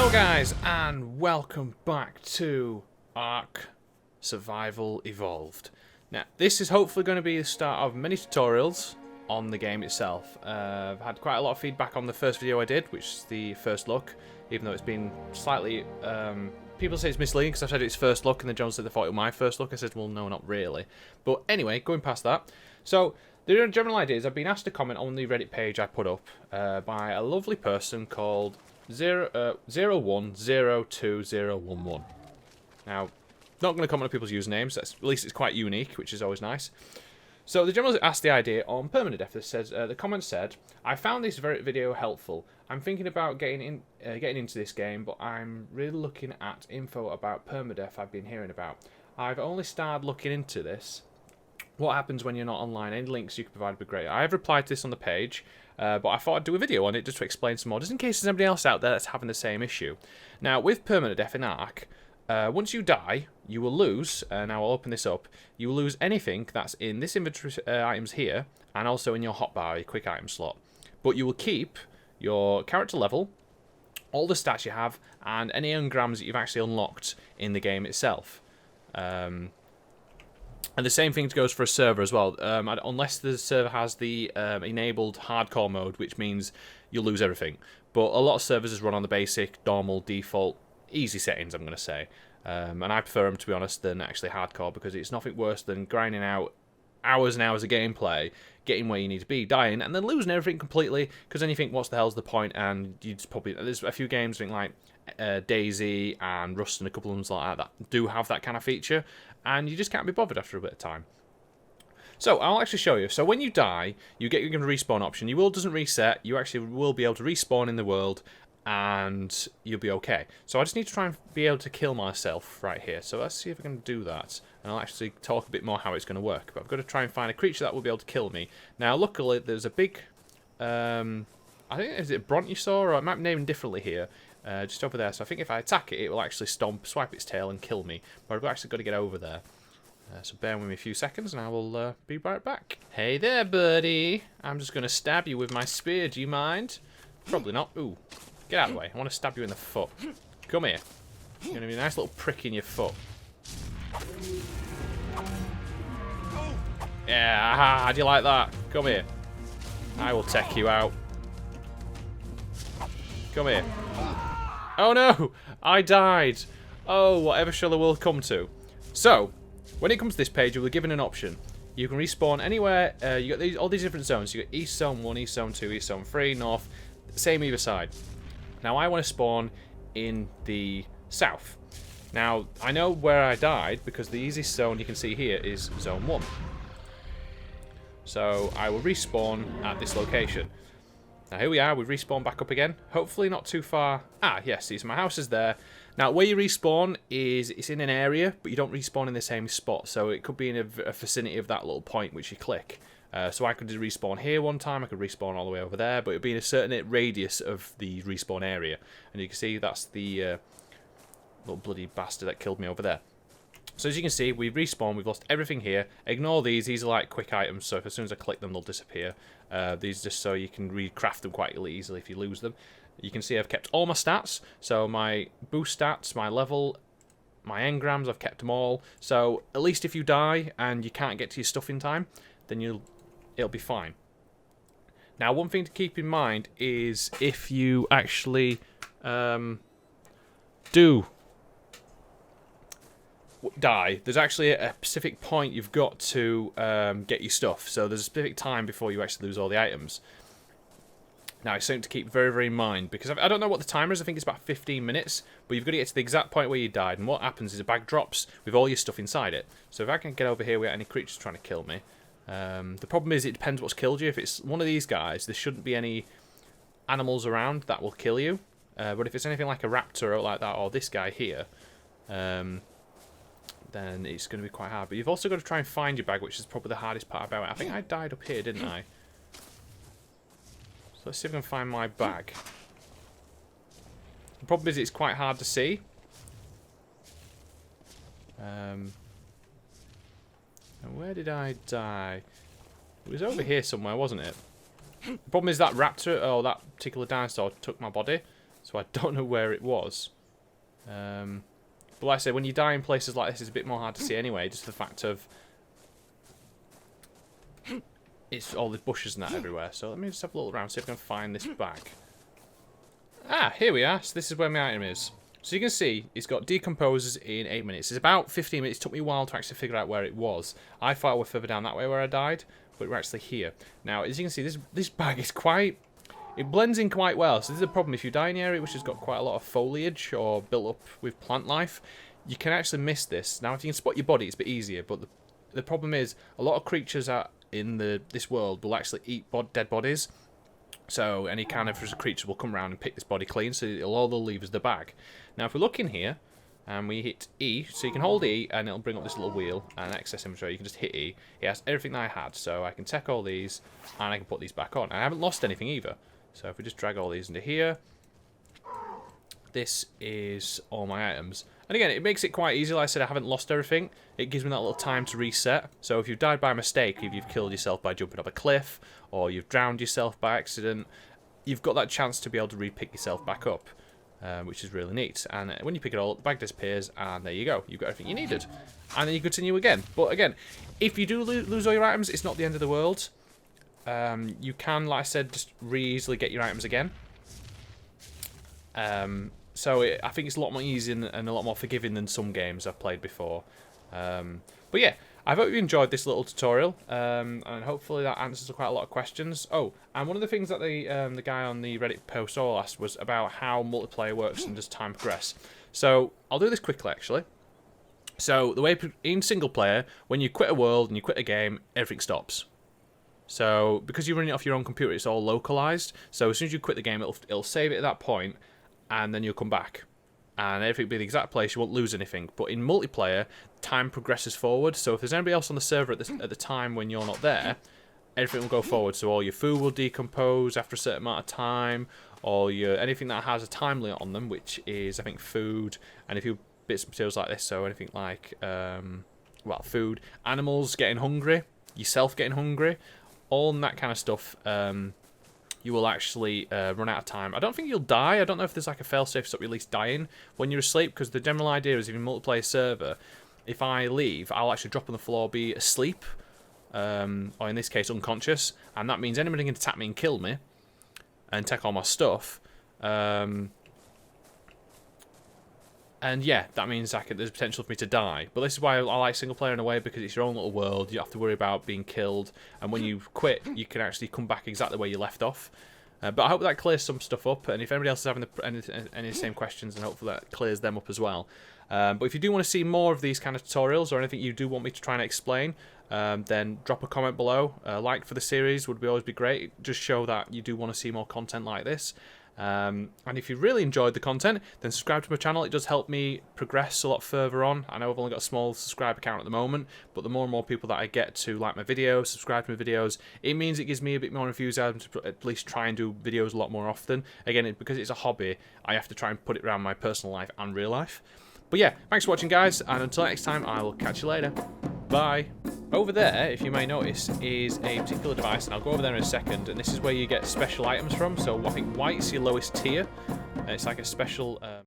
Hello guys, and welcome back to Ark Survival Evolved. Now, this is hopefully going to be the start of many tutorials on the game itself. I've had quite a lot of feedback on the first video I did, which is the first look, even though it's been slightly... people say it's misleading because I said it's first look, and then John said they thought it was my first look. I said, well, no, not really. But anyway, going past that. So, the general idea is I've been asked to comment on the Reddit page I put up by a lovely person called 01020011. Now, not going to comment on people's usernames. At least it's quite unique, which is always nice. So the general asked the idea on permadeath. It says the comment said, "I found this video helpful. I'm thinking about getting into this game, but I'm really looking at info about permadeath I've been hearing about. I've only started looking into this. What happens when you're not online? Any links you could provide would be great." I have replied to this on the page, but I thought I'd do a video on it just to explain some more, just in case there's anybody else out there that's having the same issue. Now, with permadeath in Ark, once you die, you will lose, now I'll open this up, you will lose anything that's in this inventory items here, and also in your hotbar, your quick item slot. But you will keep your character level, all the stats you have, and any engrams that you've actually unlocked in the game itself. And the same thing goes for a server as well, unless the server has the enabled hardcore mode, which means you'll lose everything. But a lot of servers just run on the basic, normal, default, easy settings, I'm going to say. And I prefer them, to be honest, than actually hardcore, because it's nothing worse than grinding out hours and hours of gameplay, getting where you need to be, dying, and then losing everything completely, because then you think, what's the hell's the point? And you just probably... There's a few games, I think, like Daisy and Rust and a couple of them like that do have that kind of feature, and you just can't be bothered after a bit of time. So, I'll actually show you. So, when you die, you get your respawn option. Your world doesn't reset. You actually will be able to respawn in the world, and you'll be okay. So I just need to try and be able to kill myself right here. So let's see if I can do that. And I'll actually talk a bit more how it's going to work. But I've got to try and find a creature that will be able to kill me. Now, luckily, there's a big... I think, is it Brontosaur? Or I might name it differently here. Just over there. So I think if I attack it, it will actually swipe its tail and kill me. But I've actually got to get over there. So bear with me a few seconds and I will be right back. Hey there, buddy. I'm just going to stab you with my spear. Do you mind? Probably not. Ooh. Get out of the way. I want to stab you in the foot. Come here. You're going to be a nice little prick in your foot. Yeah, aha, how do you like that? Come here. I will take you out. Come here. Oh no! I died. Oh, whatever shall the world come to? So, when it comes to this page, you'll be given an option. You can respawn anywhere. You got all these different zones. You got East Zone 1, East Zone 2, East Zone 3, North. Same either side. Now, I want to spawn in the south. Now, I know where I died because the easiest zone you can see here is Zone 1. So, I will respawn at this location. Now, here we are. We've respawned back up again. Hopefully not too far. Ah, yes, see, so my house is there. Now, where you respawn is it's in an area, but you don't respawn in the same spot. So, it could be in a vicinity of that little point which you click. So I could respawn here one time, I could respawn all the way over there, but it would be in a certain radius of the respawn area. And you can see that's the little bloody bastard that killed me over there. So as you can see, we've respawned, we've lost everything here. Ignore these are like quick items, so if as soon as I click them, they'll disappear. These are just so you can recraft them quite easily if you lose them. You can see I've kept all my stats, so my boost stats, my level, my engrams, I've kept them all. So at least if you die and you can't get to your stuff in time, then it'll be fine. Now, one thing to keep in mind is if you actually do die, there's actually a specific point you've got to get your stuff. So there's a specific time before you actually lose all the items. Now, it's something to keep very, very in mind, because I don't know what the timer is. I think it's about 15 minutes, but you've got to get to the exact point where you died. And what happens is a bag drops with all your stuff inside it. So if I can get over here without any creatures trying to kill me. The problem is it depends what's killed you. If it's one of these guys, there shouldn't be any animals around that will kill you. But if it's anything like a raptor or like that, or this guy here, then it's going to be quite hard. But you've also got to try and find your bag, which is probably the hardest part about it. I think I died up here, didn't I? So let's see if I can find my bag. The problem is it's quite hard to see. And where did I die? It was over here somewhere, wasn't it? The problem is that raptor, that particular dinosaur took my body. so I don't know where it was. But like I say, when you die in places like this, it's a bit more hard to see anyway, just the fact of it's all the bushes and that everywhere. So let me just have a look around, see if I can find this bag. Ah, here we are. So this is where my item is. So you can see it's got decomposes in 8 minutes. It's about 15 minutes. It took me a while to actually figure out where it was. I thought we were further down that way where I died, but we're actually here. Now, as you can see, this bag is quite... It blends in quite well. So this is a problem. If you die in an area which has got quite a lot of foliage or built up with plant life, you can actually miss this. Now, if you can spot your body, it's a bit easier. But the problem is, a lot of creatures in this world will actually eat dead bodies. So any kind of creature will come around and pick this body clean, so all they'll leave is the bag. Now if we look in here, and we hit E, so you can hold E, and it'll bring up this little wheel, and access inventory, you can just hit E. It has everything that I had, so I can take all these, and I can put these back on. And I haven't lost anything either. So if we just drag all these into here, this is all my items. And again, it makes it quite easy. Like I said, I haven't lost everything. It gives me that little time to reset. So if you've died by mistake, if you've killed yourself by jumping off a cliff, or you've drowned yourself by accident, you've got that chance to be able to re-pick yourself back up, which is really neat. And when you pick it all up, the bag disappears, and there you go. You've got everything you needed. And then you continue again. But again, if you do lose all your items, it's not the end of the world. You can, like I said, just easily get your items again. So I think it's a lot more easy and a lot more forgiving than some games I've played before. But yeah, I hope you enjoyed this little tutorial, and hopefully that answers quite a lot of questions. Oh, and one of the things that the guy on the Reddit post all asked was about how multiplayer works and does time progress. So I'll do this quickly, actually. So the way in single player, when you quit a world and you quit a game, everything stops. So because you're running it off your own computer, it's all localized. So as soon as you quit the game, it'll save it at that point, and then you'll come back. And everything will be the exact place, you won't lose anything. But in multiplayer, time progresses forward. So if there's anybody else on the server at the time when you're not there, everything will go forward. So all your food will decompose after a certain amount of time, or anything that has a time limit on them, which is, I think, food, and a few bits of materials like this. So anything like, well, food, animals getting hungry, yourself getting hungry, all that kind of stuff. You will actually run out of time. I don't think you'll die. I don't know if there's like a failsafe stop you at least dying when you're asleep, because the general idea is if you multiplayer server, if I leave, I'll actually drop on the floor, be asleep, or in this case unconscious, and that means anybody can attack me and kill me and take all my stuff. And yeah, that means there's potential for me to die. But this is why I like single player in a way, because it's your own little world. You don't have to worry about being killed. And when you quit, you can actually come back exactly where you left off. But I hope that clears some stuff up. And if anybody else is having any same questions, then hopefully that clears them up as well. But if you do want to see more of these kind of tutorials, or anything you do want me to try and explain, then drop a comment below. Like for the series would always be great. Just show that you do want to see more content like this. And if you really enjoyed the content, then subscribe to my channel. It does help me progress a lot further on. I know I've only got a small subscriber count at the moment, but the more and more people that I get to like my videos, subscribe to my videos, it means it gives me a bit more enthusiasm to at least try and do videos a lot more often. Again, because it's a hobby, I have to try and put it around my personal life and real life. But yeah, thanks for watching, guys, and until next time, I will catch you later. Bye. Over there, if you may notice, is a particular device, and I'll go over there in a second, and this is where you get special items from. So I think white's your lowest tier, and it's like a special...